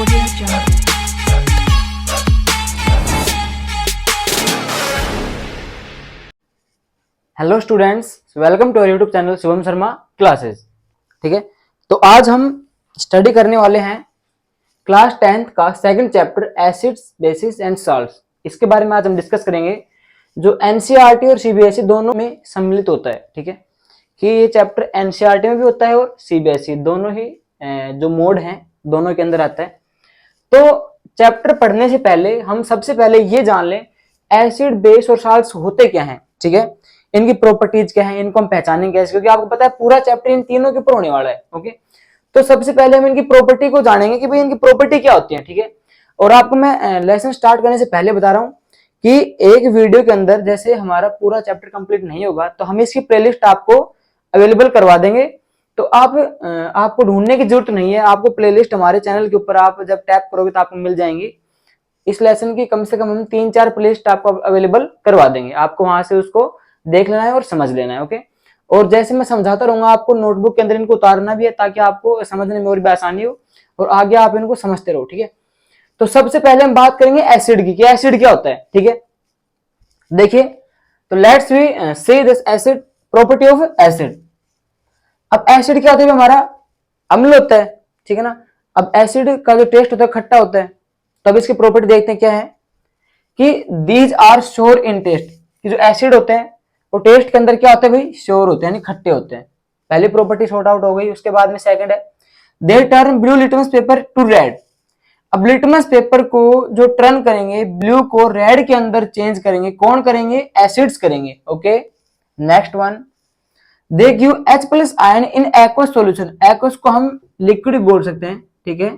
Audio Jungle. Hello students, welcome to YouTube channel Shivam Sharma classes. ठीक है, तो आज हम स्टडी करने वाले हैं क्लास 10th का second chapter acids, basis and salts. इसके बारे में आज हम डिस्कस करेंगे, जो एनसीईआरटी और सीबीएसई दोनों में सम्मिलित होता है। ठीक है, कि ये चैप्टर एनसीईआरटी में भी होता है और सीबीएसई दोनों ही जो मोड हैं दोनों के अंदर आता है। तो चैप्टर पढ़ने से पहले हम सबसे पहले ये जान लें एसिड, बेस और साल्ट्स होते क्या हैं। ठीक है, इनकी प्रॉपर्टीज क्या है, इनको हम पहचानेंगे कैसे, क्योंकि आपको पता है पूरा चैप्टर इन तीनों के ऊपर होने वाला है। ओके, तो सबसे पहले हम इनकी प्रॉपर्टी को जानेंगे कि भाई इनकी प्रॉपर्टी क्या होती है। ठीक है, और आपको मैं लेसन स्टार्ट करने से पहले बता रहा हूं कि एक वीडियो के अंदर जैसे हमारा पूरा चैप्टर कंप्लीट नहीं होगा तो हम इसकी प्लेलिस्ट आपको अवेलेबल करवा देंगे। तो आपको ढूंढने की जरूरत नहीं है, आपको प्लेलिस्ट हमारे चैनल के ऊपर आप जब टैप करोगे तो आपको मिल जाएंगी। इस लेसन की कम से कम हम 3-4 प्लेलिस्ट आपको अवेलेबल करवा देंगे, आपको वहां से उसको देख लेना है और समझ लेना है। ओके, और जैसे मैं समझाता रहूंगा आपको नोटबुक के अंदर इनको उतारना भी है ताकि आपको समझने में और भी आसानी हो और आगे आप इनको समझते रहो। ठीक है, तो सबसे पहले हम बात करेंगे एसिड की, कि एसिड क्या होता है। ठीक है, देखिए, तो लेट्स वी से this acid, property of acid. अब एसिड क्या होता है, हमारा अम्ल होता है। ठीक है ना, अब एसिड का जो टेस्ट होता है खट्टा होता है। तब इसकी प्रॉपर्टी देखते हैं क्या है कि these are sure in test, कि जो एसिड होते हैं वो टेस्ट के अंदर क्या होते हैं भाई, श्योर होते हैं, यानी खट्टे होते हैं। पहली प्रॉपर्टी सॉर्ट आउट हो गई। उसके बाद में सेकंड है they turn blue litmus paper two red. अब लिटमस पेपर को जो टर्न करेंगे, ब्लू को रेड के अंदर चेंज करेंगे, कौन करेंगे, एसिड्स करेंगे। Okay, next one, they give H plus ion in aqueous solution. Aqueous को हम लिक्विड बोल सकते हैं। ठीक है,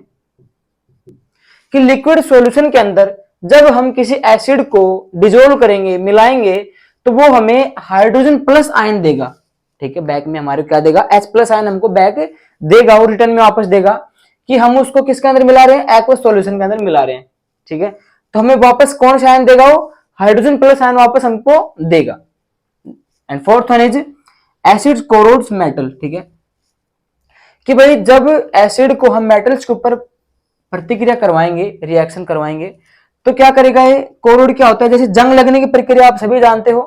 कि लिक्विड सॉल्यूशन के अंदर जब हम किसी एसिड को डिजोल्व करेंगे, मिलाएंगे, तो वो हमें हाइड्रोजन प्लस आयन देगा। ठीक है, बैक में हमारे क्या देगा, H प्लस आयन हमको बैक देगा और रिटर्न में वापस देगा कि हम उसको किसके अंदर मिला रहे हैं, एक्वस सॉल्यूशन के अंदर मिला रहे हैं। ठीक है, तो हमें वापस कौन सा आयन देगा, वो हाइड्रोजन प्लस आयन वापस हमको देगा। And fourth one is acid corrodes metal. ठीक है, कि भाई जब एसिड को हम मेटल्स के ऊपर प्रतिक्रिया करवाएंगे, रिएक्शन करवाएंगे, तो क्या करेगा ये, कोरोड क्या होता है, जैसे जंग लगने की प्रक्रिया आप सभी जानते हो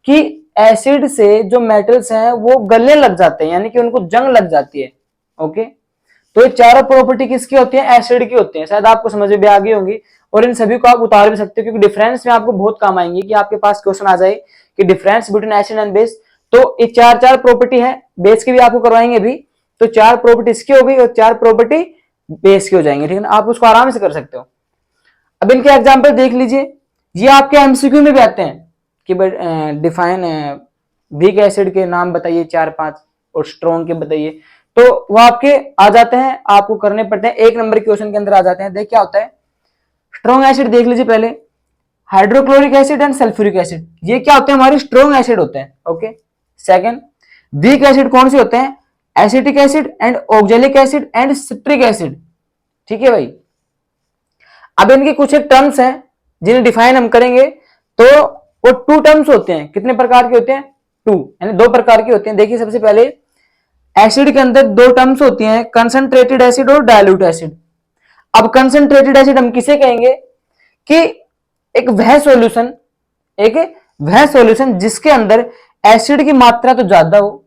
कि एसिड से जो मेटल्स हैं वो गलने लग जाते हैं, यानी कि उनको जंग लग जाती है। ओके, तो ये चारों प्रॉपर्टी किसकी होती है, एसिड की होती है। शायद आपको समझ में भी आ गई होंगी और इन सभी को आप उतार भी सकते हो, क्योंकि डिफरेंस में आपको बहुत काम आएंगे कि आपके पास क्वेश्चन आ जाए कि difference between acid and base. तो ये चार प्रॉपर्टी है, बेस की भी आपको करवाएंगे अभी। तो 4 प्रॉपर्टी इसकी हो गई और 4 प्रॉपर्टी बेस की हो जाएंगे। ठीक है ना, आप उसको आराम से कर सकते हो। अब इनके एग्जाम्पल देख लीजिए, ये आपके एमसीक्यू में भी आते हैं कि डिफाइन वीक एसिड के नाम बताइए 4-5 और स्ट्रॉन्ग के बताइए, तो वो आपके आ जाते हैं, आपको करने पड़ते हैं, 1 नंबर के क्वेश्चन के अंदर आ जाते हैं। देख क्या होता है, स्ट्रॉन्ग एसिड देख लीजिए पहले, hydrochloric acid and sulphuric acid, ये क्या होते हैं, हमारे स्ट्रॉन्ग एसिड होते हैं। ओके, सेकंड, वीक एसिड कौन से होते हैं, acetic acid and oxalic acid and citric acid. ठीक है भाई, अब इनके कुछ एक टर्म्स हैं जिन्हें डिफाइन हम करेंगे, तो वो 2 टर्म्स होते हैं। कितने प्रकार के होते हैं, 2, यानी 2 प्रकार के होते हैं। देखिए, सबसे पहले एसिड के अंदर 2 टर्म्स होती हैं, कंसंट्रेटेड एसिड और डाइल्यूट एसिड। अब कंसंट्रेटेड एसिड हम किसे कहेंगे कि एक वह सॉल्यूशन जिसके अंदर एसिड की मात्रा तो ज्यादा हो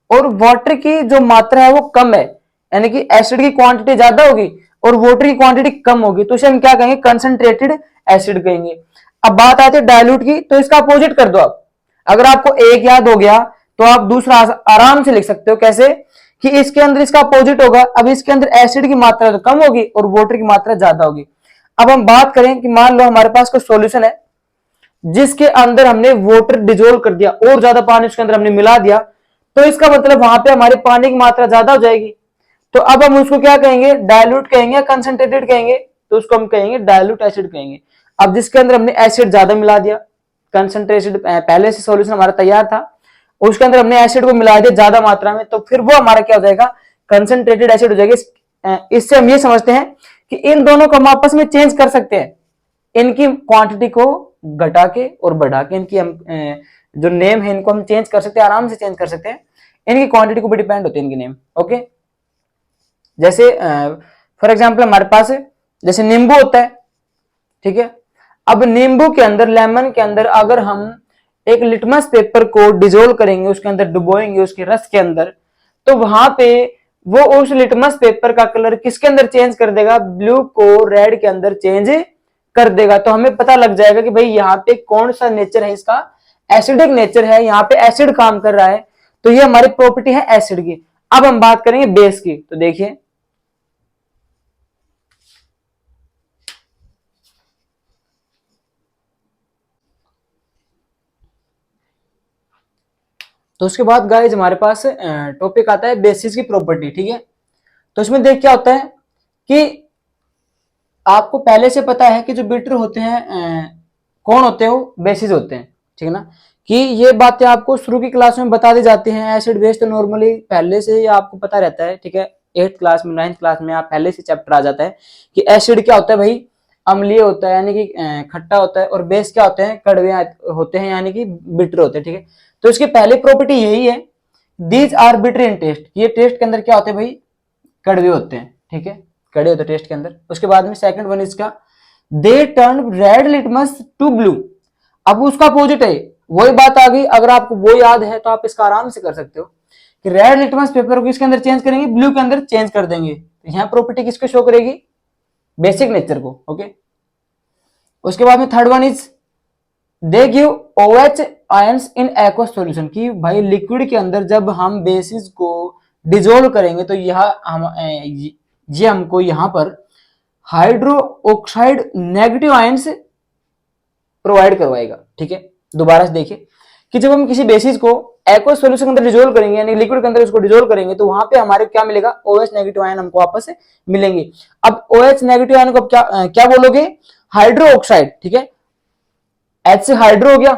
और वाटर की जो मात्रा है वो कम है, यानी कि एसिड की क्वांटिटी ज्यादा होगी और वाटर की क्वांटिटी कम होगी, तो इसे हम क्या कहेंगे, कंसंट्रेटेड एसिड कहेंगे। अब बात आती है डाइल्यूट की, तो इसका अपोजिट कर दो आप। अगर आपको एक याद हो गया तो आप दूसरा आराम से लिख सकते हो, कैसे कि इसके अंदर इसका अपोजिट होगा। अब इसके अंदर एसिड की मात्रा तो कम होगी और वाटर की मात्रा ज्यादा होगी। अब हम बात करें कि मान लो हमारे पास कोई सॉल्यूशन है जिसके अंदर हमने वाटर डिजोल्व कर दिया और ज्यादा पानी उसके अंदर हमने मिला दिया, तो इसका मतलब वहां पे हमारे पानी की मात्रा ज्यादा हो जाएगी। तो अब हम उसको क्या कहेंगे, डाइल्यूट कहेंगे, कंसंट्रेटेड कहेंगे, तो उसको हम कहेंगे डाइल्यूट एसिड कहेंगे। अब जिसके अंदर हमने एसिड ज्यादा मिला दिया, कंसंट्रेटेड पहले से सॉल्यूशन हमारा तैयार था, उसके अंदर हमने एसिड को मिला दिया ज्यादा मात्रा में, तो फिर वो हमारा क्या हो जाएगा, कंसंट्रेटेड एसिड हो जाएगा। इससे हम ये समझते हैं कि इन दोनों को हम आपस में चेंज कर सकते हैं, इनकी क्वांटिटी को घटा के और बढ़ा के, इनकी हम जो नेम है इनको हम चेंज कर सकते हैं, आराम से चेंज कर सकते हैं। इनकी क्वांटिटी को भी डिपेंड होते हैं इनके नेम। ओके, जैसे फॉर एग्जाम्पल हमारे पास जैसे नींबू होता है, ठीक है। अब नींबू के अंदर, लेमन के अंदर अगर हम एक लिटमस पेपर को डिजोल्व करेंगे, उसके अंदर डुबोएंगे उसके रस के अंदर, तो वहां पे वो उस लिटमस पेपर का कलर किसके अंदर चेंज कर देगा, ब्लू को रेड के अंदर चेंज कर देगा। तो हमें पता लग जाएगा कि भाई यहाँ पे कौन सा नेचर है इसका, एसिडिक नेचर है, यहाँ पे एसिड काम कर रहा है, तो ये हमारी प्रॉपर्टी है एसिड की। अब हम बात करेंगे बेस की, तो देखिए तो उसके बाद गाइस हमारे पास टॉपिक आता है बेसिस की प्रॉपर्टी, ठीक है। तो इसमें देख क्या होता है कि आपको पहले से पता है कि जो बिटर होते हैं कौन होते हैं, वो बेसिस होते हैं, ठीक है ना। कि ये बातें आपको शुरू की क्लास में बता दी जाती हैं। एसिड बेस तो नॉर्मली पहले से ही आपको पता रहता है, ठीक है। 8th क्लास में 9th क्लास में आप पहले से चैप्टर आ जाता है कि एसिड क्या होता है भाई, अम्लीय होता है यानी कि खट्टा होता है, और बेस क्या होते हैं, कड़वे होते हैं यानी कि बिटर होते हैं, ठीक है। तो इसकी पहली प्रॉपर्टी यही है, these are bitter in taste, ये टेस्ट के अंदर क्या होते हैं भाई, कड़वे होते हैं, ठीक है, कड़वे होते हैं टेस्ट के अंदर। उसके बाद में सेकंड वन इसका, they turn red litmus to blue. अब उसका अपोजिट है, वही बात आ गई, अगर आपको वो याद है तो आप इसका आराम से कर सकते हो कि रेड लिटमस पेपर को किसके अंदर चेंज करेंगे, ब्लू के अंदर चेंज कर देंगे। तो यहाँ प्रॉपर्टी किसको शो करेगी, बेसिक नेचर को, ओके। उसके बाद में third one is, they give OH ions in aqueous solution, कि भाई लिक्विड के अंदर जब हम बेसिस को डिजोल्व करेंगे तो ये हमको यहाँ पर hydro oxide negative ions provide करवाएगा, ठीक है। दोबारा से देखिए कि जब हम किसी बेसिस को एक्वस सॉल्यूशन के अंदर डिजोल्व करेंगे यानी लिक्विड के अंदर उसको डिजोल्व करेंगे, तो वहां पे हमारे क्या मिलेगा, OH नेगेटिव आयन हमको वापस मिलेंगे। अब OH नेगेटिव आयन को क्या बोलोगे, हाइड्रो ऑक्साइड, ठीक है। H से हाइड्रो हो गया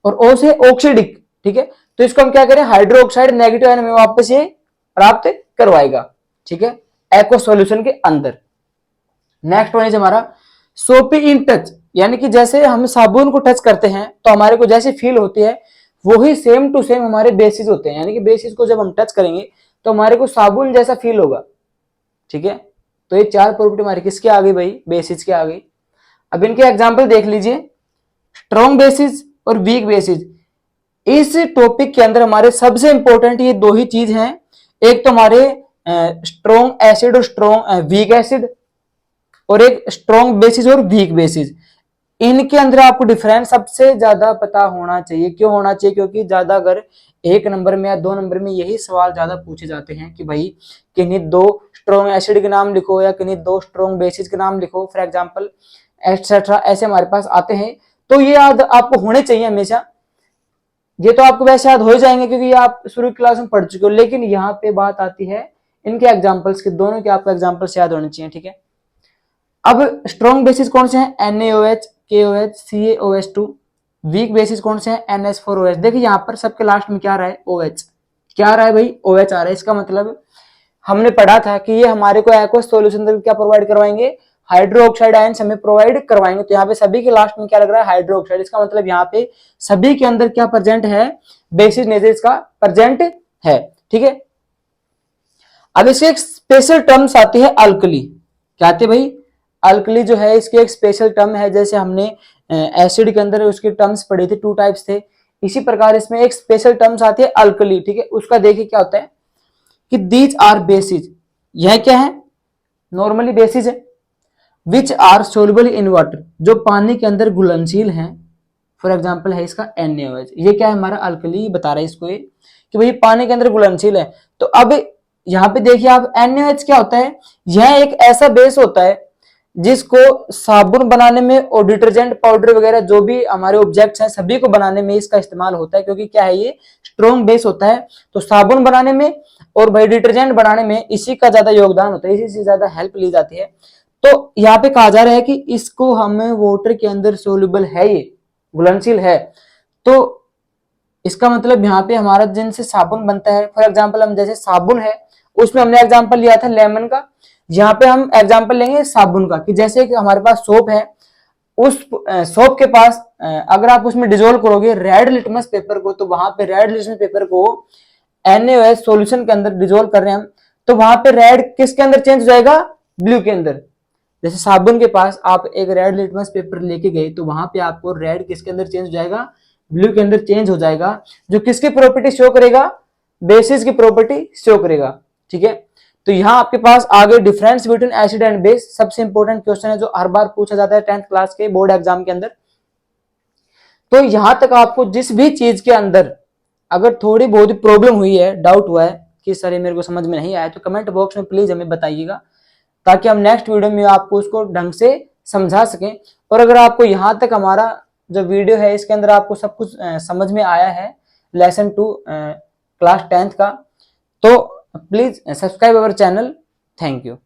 और O से ऑक्सीडिक, ठीक है। तो इसको हम क्या करें, हाइड्रो ऑक्साइड नेगेटिव आयन हमें वापस ये प्राप्त करवाएगा, ठीक है, एक्वस सॉल्यूशन के अंदर। नेक्स्ट वन है हमारा सोपी इन टच, यानी कि जैसे हम साबुन को टच करते हैं तो हमारे को जैसे फील होती है, वही सेम टू सेम हमारे बेसिस होते हैं, यानी कि बेसिस को जब हम टच करेंगे तो हमारे को साबुन जैसा फील होगा, ठीक है। तो ये चार प्रॉपर्टी हमारी किसकी आ गई भाई, बेसिस की आ गई। अब इनके एग्जाम्पल देख लीजिए, स्ट्रॉन्ग बेसिस और वीक बेसिस। इस टॉपिक के अंदर हमारे सबसे इंपॉर्टेंट ये दो ही चीज हैं, एक तो हमारे स्ट्रॉन्ग एसिड और स्ट्रॉन्ग वीक एसिड, और एक स्ट्रॉन्ग बेसिस और वीक बेसिस। इनके अंदर आपको डिफरेंस सबसे ज्यादा पता होना चाहिए। क्यों होना चाहिए, क्योंकि ज्यादा अगर 1 नंबर में या 2 नंबर में यही सवाल ज्यादा पूछे जाते हैं कि भाई किन्हीं 2 स्ट्रॉन्ग एसिड के नाम लिखो या किन्हीं 2 स्ट्रॉन्ग बेसिस के नाम लिखो, फॉर एग्जाम्पल एटसेट्रा, ऐसे हमारे पास आते हैं। तो ये याद आपको होने चाहिए हमेशा। ये तो आपको वैसे याद हो जाएंगे क्योंकि ये आप शुरू क्लास में पढ़ चुके हो, लेकिन यहाँ पे बात आती है इनके एग्जाम्पल्स के, दोनों के आपको एग्जाम्पल्स याद होने चाहिए, ठीक है। अब स्ट्रॉन्ग बेसिस कौन से हैं, NaOH, KOH, CaOH2। Week basis कौन से हैं, NH4OH। देखिए यहाँ पर सबके लास्ट में क्या आ रहा है, OH। क्या आ रहा है भाई, OH आ रहा है। इसका मतलब हमने पढ़ा था कि ये हमारे को एक्वस सॉल्यूशन क्या प्रोवाइड करवाएंगे, हाइड्रो ऑक्साइड आयंस हमें प्रोवाइड करवाएंगे। तो यहाँ पे सभी के लास्ट में क्या लग रहा है, हाइड्रो ऑक्साइड। इसका मतलब यहाँ पे सभी के अंदर क्या प्रेजेंट है, बेसिस नेचर इसका प्रेजेंट है, ठीक है। अब इसकी एक स्पेशल टर्म्स आती है अल्कली। क्या आती है भाई, अल्कली जो है इसकी एक स्पेशल टर्म है। जैसे हमने एसिड के अंदर उसकी टर्म्स पढ़ी थी, 2 टाइप्स थे, इसी प्रकार इसमें एक स्पेशल टर्म्स आती है अल्कली, ठीक है। उसका देखिए क्या होता है कि दीज आर बेसिस, यह क्या है, नॉर्मली बेसिस है, which are soluble in water, जो पानी के अंदर घुलनशील हैं। फॉर एग्जाम्पल है इसका NaOH। ये क्या है, हमारा अल्कली बता रहा है इसको, ये कि भाई पानी के अंदर घुलनशील है। तो अब यहाँ पे देखिए आप, NaOH क्या होता है, यह एक ऐसा बेस होता है जिसको साबुन बनाने में और डिटर्जेंट पाउडर वगैरह जो भी हमारे ऑब्जेक्ट्स हैं सभी को बनाने में इसका इस्तेमाल होता है, क्योंकि क्या है ये स्ट्रॉन्ग बेस होता है। तो साबुन बनाने में और भाई डिटर्जेंट बनाने में इसी का ज्यादा योगदान होता है, इसी से ज्यादा हेल्प ली जाती है। तो यहाँ पे कहा जा रहा है कि इसको हम वाटर के अंदर सोल्यूबल है, ये घुलनशील है। तो इसका मतलब यहाँ पे हमारा जिनसे साबुन बनता है, फॉर एग्जाम्पल हम जैसे साबुन है उसमें हमने एग्जाम्पल लिया था लेमन का, यहाँ पे हम एग्जाम्पल लेंगे साबुन का। कि जैसे कि हमारे पास सोप है, उस सोप के पास अगर आप उसमें डिजोल्व करोगे रेड लिटमस पेपर को, तो वहां पे रेड लिटमस पेपर को NaOH सॉल्यूशन के अंदर डिजोल्व कर रहे हैं हम, तो वहां पे रेड किसके अंदर चेंज हो जाएगा, ब्लू के अंदर। जैसे साबुन के पास आप एक रेड लिटमस पेपर लेके गए तो वहां पे आपको रेड किसके अंदर चेंज हो जाएगा, ब्लू के अंदर चेंज हो जाएगा, जो किसकी प्रॉपर्टी शो करेगा, बेसिस की प्रॉपर्टी शो करेगा। ठीक है, तो यहाँ आपके पास आगे difference between acid and base सबसे इंपॉर्टेंट क्वेश्चन है जो हर बार पूछा जाता है 10th क्लास के बोर्ड एग्जाम के अंदर। तो यहां तक आपको जिस भी चीज के अंदर अगर थोड़ी बहुत प्रॉब्लम हुई है, डाउट हुआ है कि सर ये मेरे को समझ में नहीं आया, तो कमेंट बॉक्स में प्लीज हमें बताइएगा ताकि हम नेक्स्ट वीडियो में आपको उसको ढंग से समझा सकें। और अगर आपको यहाँ तक हमारा जो वीडियो है इसके अंदर आपको सब कुछ समझ में आया है लेसन 2 क्लास 10th का, तो please subscribe our channel. Thank you.